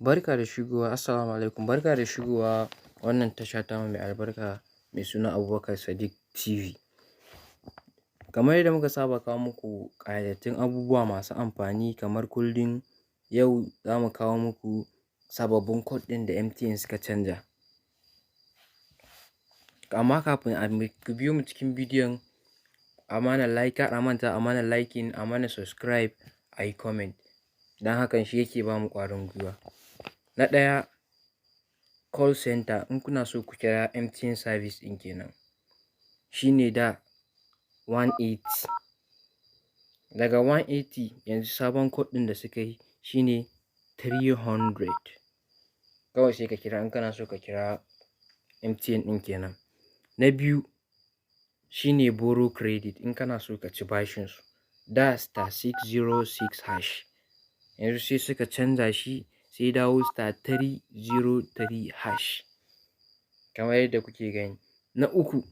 Barka da shigowa, assalamu alaikum. Barka da shigowa wannan tasha ta mai albarka mai suna Abubakar Sadiq TV. Kamar yadda muka saba kawo muku ƙayatattun abubuwa masu amfani kamar kullum, yau za mu kawo muku sababbin code ɗin da MTN suka canja. Amma kafin ku biyo mu cikin bidiyon, a mana like, a manta a mana liking, a mana subscribe, a yi comment. Don hakan shi yake ba mu ƙwarin gwiwa. Na ɗaya, call center in kuna so ku kira MTN service ɗin kenan, shine da 180. Daga 180 yanzu sabon code ɗin da suka yi shine 300. Kawai sai ka kira in kana so ka kira MTN ɗin kenan. Na biyu shine borrow credit in kana so ka ci bashin su, da *606#. Yanzu sai suka canza shi sai dawo *303#, kamar yadda kuke gani. Na uku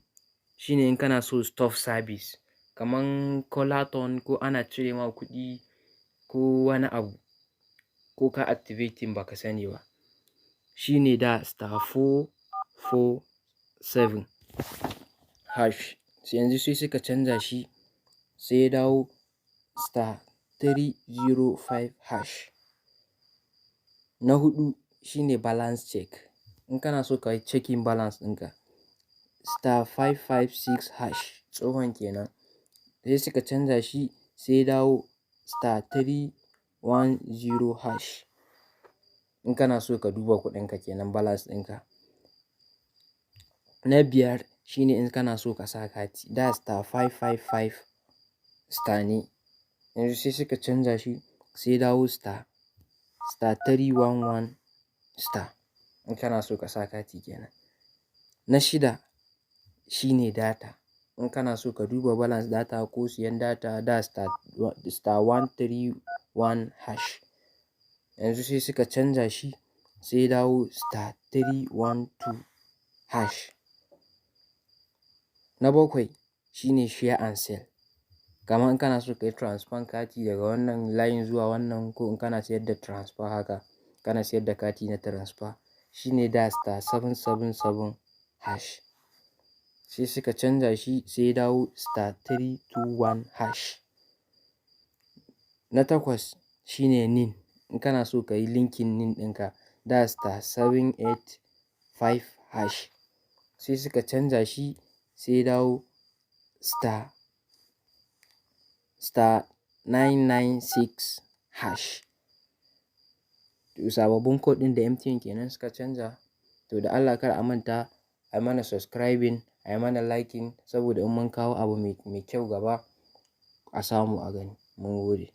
shine in kana so stop service, kaman colaton ko ana cire ma kuɗi ko wani abu, ko ka activating baka sani ba, shine da *447#. Yanzu sai suka canza shi sai ya dawo *305#. Na huɗu shine balance check, in kana so ka yi checking balance ɗinka, *556#, tsohon kenan. Sai suka canza shi sai ya dawo *310#, in kana so ka duba kuɗinka kenan, balance ɗinka. Na biyar shine in kana so ka sa kati, da *555# ne. Yanzu sai suka canza shi sai ya dawo *311#, in kana so ka sa kati kenan. Na shida shine data, in kana so ka duba balance data ko siyan data, da *131#. Yanzu sai suka canza shi sai ya dawo *312#. Na bakwai shine share and sell, kamar in kana so ka yi transfer kati daga wannan layin zuwa wannan, ko in kana sayar da transfer haka, kana sayar da kati na transfer, shine da *777#. Sai suka canza shi sai ya dawo *321#. Na takwas shine NIN, in kana so ka yi linkin NIN ɗinka, da *785#. Sai suka canza shi sai ya dawo *996#. To sababbin code ɗin da MTN kenan suka canza. To da Allah kar a manta a yi mana subscribing, a yi mana liking, saboda in mun kawo abu mai kyau gaba a samu a gani. Mun gode.